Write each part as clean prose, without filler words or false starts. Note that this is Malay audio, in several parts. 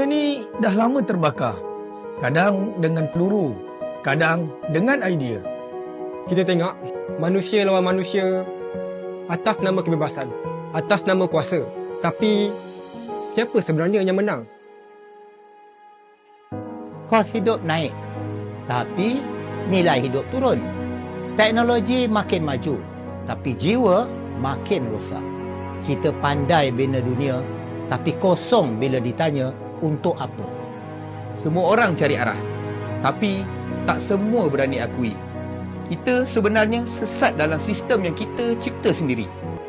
Dunia ni dah lama terbakar. Kadang dengan peluru, kadang dengan idea. Kita tengok manusia lawan manusia atas nama kebebasan, atas nama kuasa. Tapi siapa sebenarnya yang menang? Kos hidup naik, tapi nilai hidup turun. Teknologi makin maju, tapi jiwa makin rosak. Kita pandai bina dunia, tapi kosong bila ditanya untuk apa. Semua orang cari arah, tapi tak semua berani akui. Kita sebenarnya sesat dalam sistem yang kita cipta sendiri.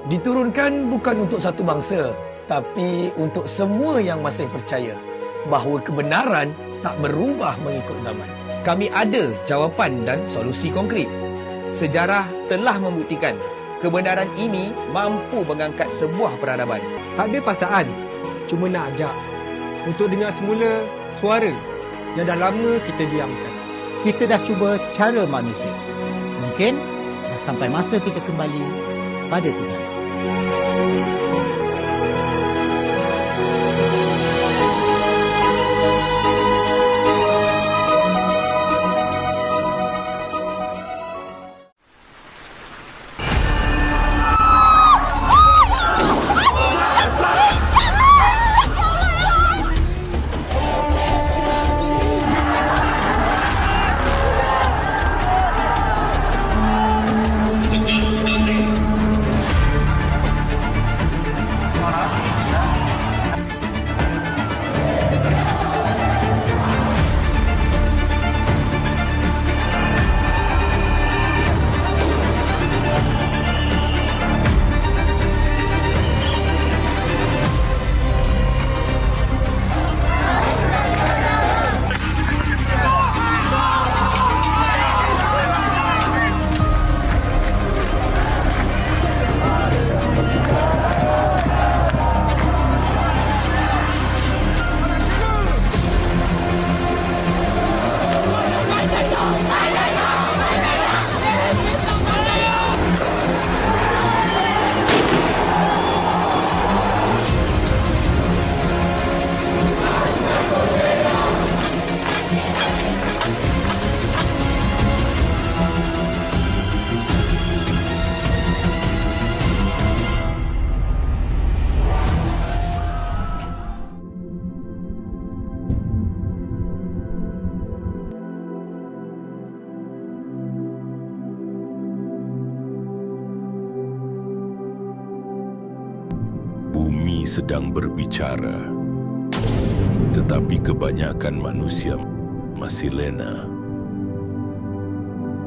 Diturunkan bukan untuk satu bangsa, tapi untuk semua yang masih percaya bahawa kebenaran tak berubah mengikut zaman. Kami ada jawapan dan solusi konkret. Sejarah telah membuktikan kebenaran ini mampu mengangkat sebuah peradaban. Tak ada paksaan, cuma nak ajak untuk dengar semula suara yang dah lama kita diamkan. Kita dah cuba cara manusia. Mungkin dah sampai masa kita kembali pada Tuhan. Bumi sedang berbicara, tetapi kebanyakan manusia masih lena.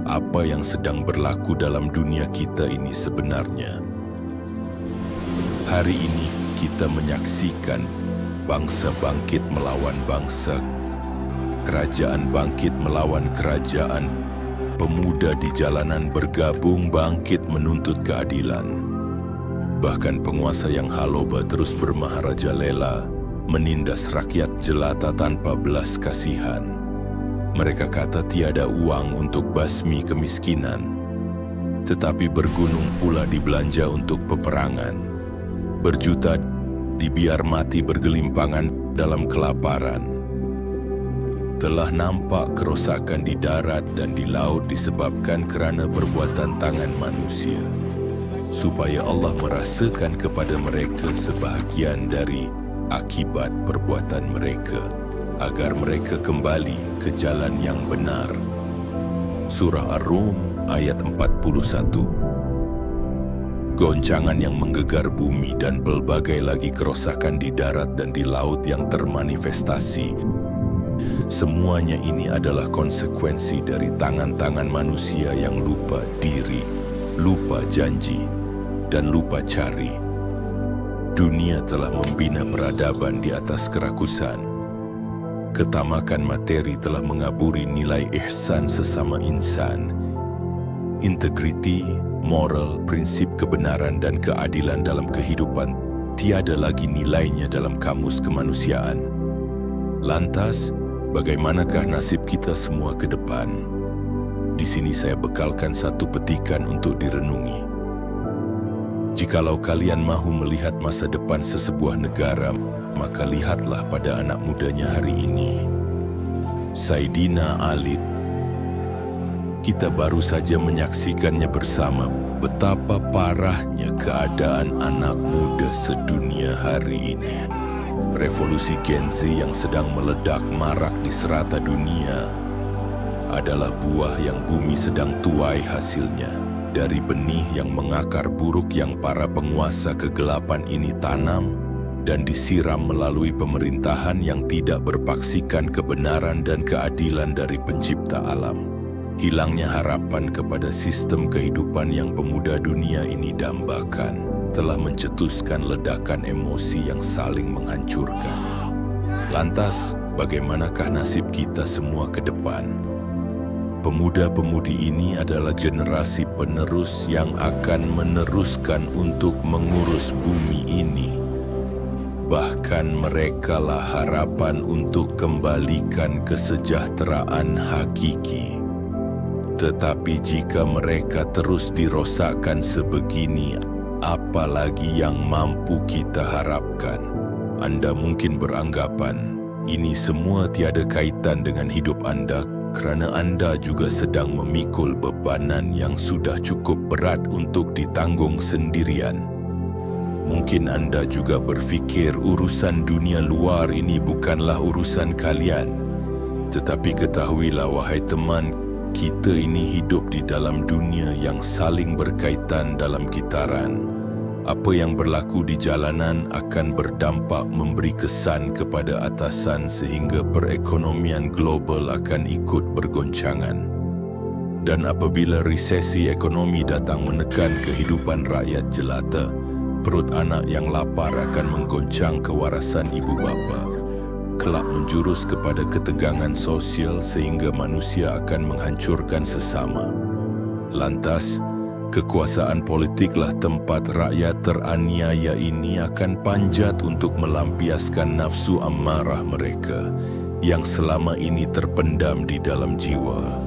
Apa yang sedang berlaku dalam dunia kita ini sebenarnya? Hari ini kita menyaksikan bangsa bangkit melawan bangsa, kerajaan bangkit melawan kerajaan, pemuda di jalanan bergabung bangkit menuntut keadilan. Bahkan penguasa yang haloba terus bermaharajalela, menindas rakyat jelata tanpa belas kasihan. Mereka kata tiada uang untuk basmi kemiskinan, tetapi bergunung pula dibelanja untuk peperangan. Berjuta dibiar mati bergelimpangan dalam kelaparan. Telah nampak kerosakan di darat dan di laut disebabkan kerana perbuatan tangan manusia. Supaya Allah merasakan kepada mereka sebahagian dari akibat perbuatan mereka, agar mereka kembali ke jalan yang benar. Surah Ar-Rum ayat 41. Goncangan yang menggegar bumi dan pelbagai lagi kerosakan di darat dan di laut yang termanifestasi. Semuanya ini adalah konsekuensi dari tangan-tangan manusia yang lupa diri, lupa janji, dan lupa cari. Dunia telah membina peradaban di atas kerakusan. Ketamakan materi telah mengaburi nilai ihsan sesama insan. Integriti, moral, prinsip kebenaran dan keadilan dalam kehidupan tiada lagi nilainya dalam kamus kemanusiaan. Lantas, bagaimanakah nasib kita semua ke depan? Di sini saya bekalkan satu petikan untuk direnungi. Jikalau kalian mahu melihat masa depan sesebuah negara, maka lihatlah pada anak mudanya hari ini. Saidina Ali. Kita baru saja menyaksikannya bersama betapa parahnya keadaan anak muda sedunia hari ini. Revolusi Gen Z yang sedang meledak marak di serata dunia adalah buah yang bumi sedang tuai hasilnya. Dari benih yang mengakar buruk yang para penguasa kegelapan ini tanam dan disiram melalui pemerintahan yang tidak berpaksikan kebenaran dan keadilan dari pencipta alam. Hilangnya harapan kepada sistem kehidupan yang pemuda dunia ini dambakan telah mencetuskan ledakan emosi yang saling menghancurkan. Lantas, bagaimanakah nasib kita semua ke depan? Pemuda-pemudi ini adalah generasi penerus yang akan meneruskan untuk mengurus bumi ini. Bahkan merekalah harapan untuk kembalikan kesejahteraan hakiki. Tetapi jika mereka terus dirosakkan sebegini, apalagi yang mampu kita harapkan? Anda mungkin beranggapan ini semua tiada kaitan dengan hidup Anda kerana Anda juga sedang memikul bebanan yang sudah cukup berat untuk ditanggung sendirian. Mungkin Anda juga berfikir urusan dunia luar ini bukanlah urusan kalian. Tetapi ketahuilah wahai teman, kita ini hidup di dalam dunia yang saling berkaitan dalam kitaran. Apa yang berlaku di jalanan akan berdampak memberi kesan kepada atasan sehingga perekonomian global akan ikut bergoncangan. Dan apabila resesi ekonomi datang menekan kehidupan rakyat jelata, perut anak yang lapar akan menggoncang kewarasan ibu bapa. Kelak menjurus kepada ketegangan sosial sehingga manusia akan menghancurkan sesama. Lantas, kekuasaan politiklah tempat rakyat teraniaya ini akan panjat untuk melampiaskan nafsu amarah mereka yang selama ini terpendam di dalam jiwa.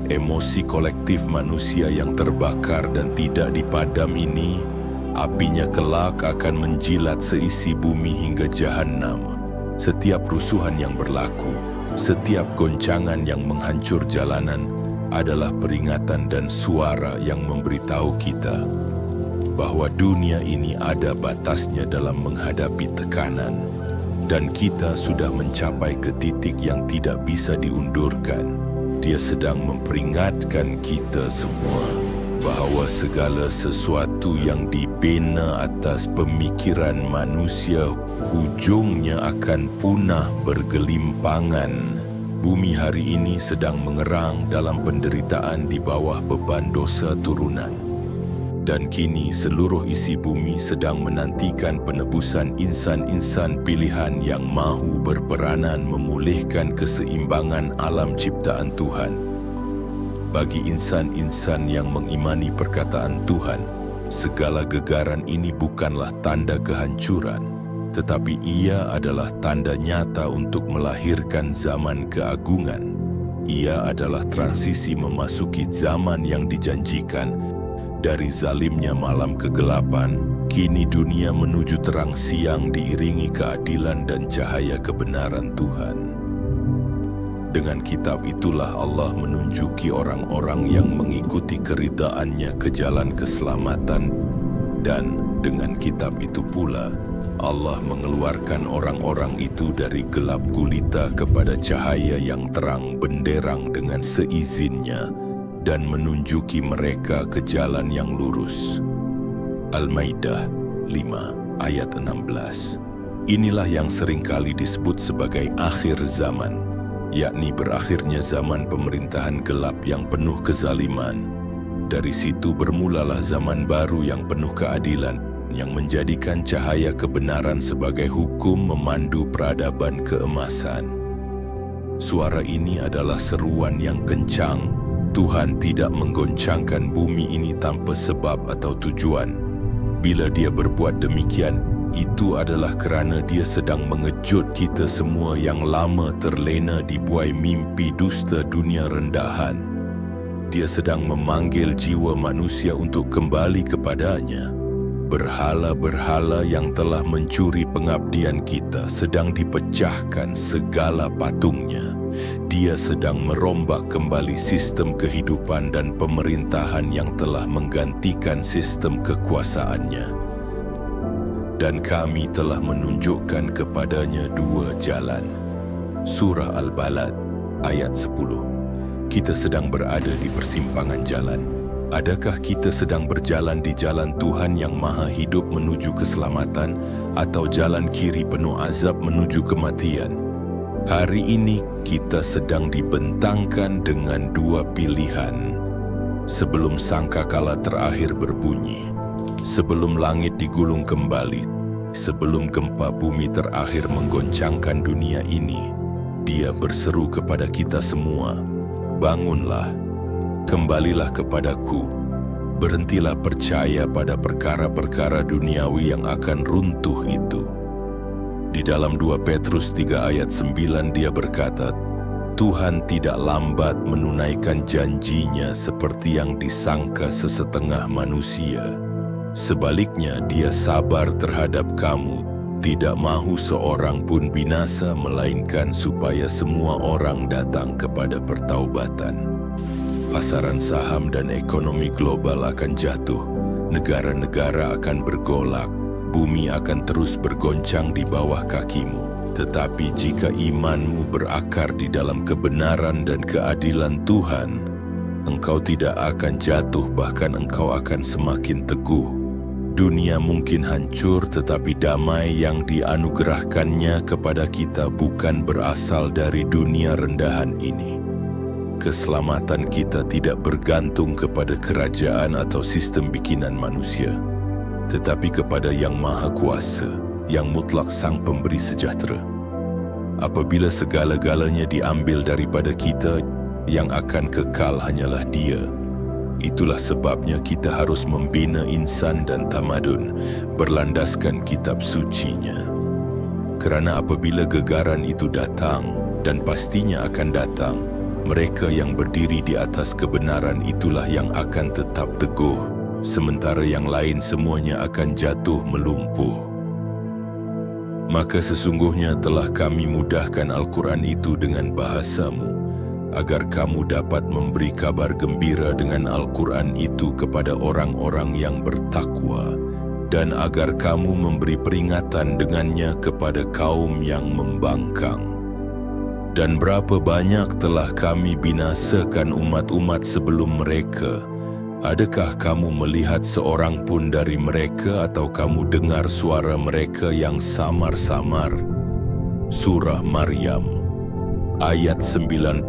Emosi kolektif manusia yang terbakar dan tidak dipadam ini, apinya kelak akan menjilat seisi bumi hingga jahanam. Setiap rusuhan yang berlaku, setiap goncangan yang menghancur jalanan adalah peringatan dan suara yang memberitahu kita bahawa dunia ini ada batasnya dalam menghadapi tekanan dan kita sudah mencapai ke titik yang tidak bisa diundurkan. Dia sedang memperingatkan kita semua bahawa segala sesuatu yang dibina atas pemikiran manusia hujungnya akan punah bergelimpangan. Bumi hari ini sedang mengerang dalam penderitaan di bawah beban dosa turunan. Dan kini seluruh isi bumi sedang menantikan penebusan insan-insan pilihan yang mahu berperanan memulihkan keseimbangan alam ciptaan Tuhan. Bagi insan-insan yang mengimani perkataan Tuhan, segala gegaran ini bukanlah tanda kehancuran, tetapi ia adalah tanda nyata untuk melahirkan zaman keagungan. Ia adalah transisi memasuki zaman yang dijanjikan. Dari zalimnya malam kegelapan, kini dunia menuju terang siang diiringi keadilan dan cahaya kebenaran Tuhan. Dengan kitab itulah Allah menunjuki orang-orang yang mengikuti keridaan-Nya ke jalan keselamatan, dan dengan kitab itu pula Allah mengeluarkan orang-orang itu dari gelap gulita kepada cahaya yang terang benderang dengan seizinnya dan menunjuki mereka ke jalan yang lurus. Al-Maidah 5 ayat 16. Inilah yang seringkali disebut sebagai akhir zaman, yakni berakhirnya zaman pemerintahan gelap yang penuh kezaliman. Dari situ bermulalah zaman baru yang penuh keadilan, yang menjadikan cahaya kebenaran sebagai hukum memandu peradaban keemasan. Suara ini adalah seruan yang kencang. Tuhan tidak menggoncangkan bumi ini tanpa sebab atau tujuan. Bila Dia berbuat demikian, itu adalah kerana Dia sedang mengejut kita semua yang lama terlena di buai mimpi dusta dunia rendahan. Dia sedang memanggil jiwa manusia untuk kembali kepadanya. Berhala-berhala yang telah mencuri pengabdian kita sedang dipecahkan segala patungnya. Dia sedang merombak kembali sistem kehidupan dan pemerintahan yang telah menggantikan sistem kekuasaannya. Dan kami telah menunjukkan kepadanya dua jalan. Surah Al-Balad, ayat 10. Kita sedang berada di persimpangan jalan. Adakah kita sedang berjalan di jalan Tuhan yang Maha Hidup menuju keselamatan atau jalan kiri penuh azab menuju kematian? Hari ini kita sedang dibentangkan dengan dua pilihan. Sebelum sangkakala terakhir berbunyi, sebelum langit digulung kembali, sebelum gempa bumi terakhir menggoncangkan dunia ini, Dia berseru kepada kita semua, "Bangunlah, kembalilah kepadaku, berhentilah percaya pada perkara-perkara duniawi yang akan runtuh itu." Di dalam 2 Petrus 3 ayat 9 dia berkata, "Tuhan tidak lambat menunaikan janjinya seperti yang disangka sesetengah manusia. Sebaliknya dia sabar terhadap kamu, tidak mahu seorang pun binasa melainkan supaya semua orang datang kepada pertaubatan." Pasaran saham dan ekonomi global akan jatuh, negara-negara akan bergolak, bumi akan terus bergoncang di bawah kakimu. Tetapi jika imanmu berakar di dalam kebenaran dan keadilan Tuhan, engkau tidak akan jatuh, bahkan engkau akan semakin teguh. Dunia mungkin hancur, tetapi damai yang dianugerahkannya kepada kita bukan berasal dari dunia rendahan ini. Keselamatan kita tidak bergantung kepada kerajaan atau sistem bikinan manusia, tetapi kepada Yang Maha Kuasa, yang mutlak Sang Pemberi sejahtera. Apabila segala-galanya diambil daripada kita, yang akan kekal hanyalah Dia. Itulah sebabnya kita harus membina insan dan tamadun berlandaskan kitab sucinya. Kerana apabila gegaran itu datang, dan pastinya akan datang, mereka yang berdiri di atas kebenaran itulah yang akan tetap teguh, sementara yang lain semuanya akan jatuh melumpuh. Maka sesungguhnya telah kami mudahkan Al-Quran itu dengan bahasamu, agar kamu dapat memberi kabar gembira dengan Al-Quran itu kepada orang-orang yang bertakwa, dan agar kamu memberi peringatan dengannya kepada kaum yang membangkang. Dan berapa banyak telah kami binasakan umat-umat sebelum mereka. Adakah kamu melihat seorang pun dari mereka, atau kamu dengar suara mereka yang samar-samar? Surah Maryam, ayat 97-98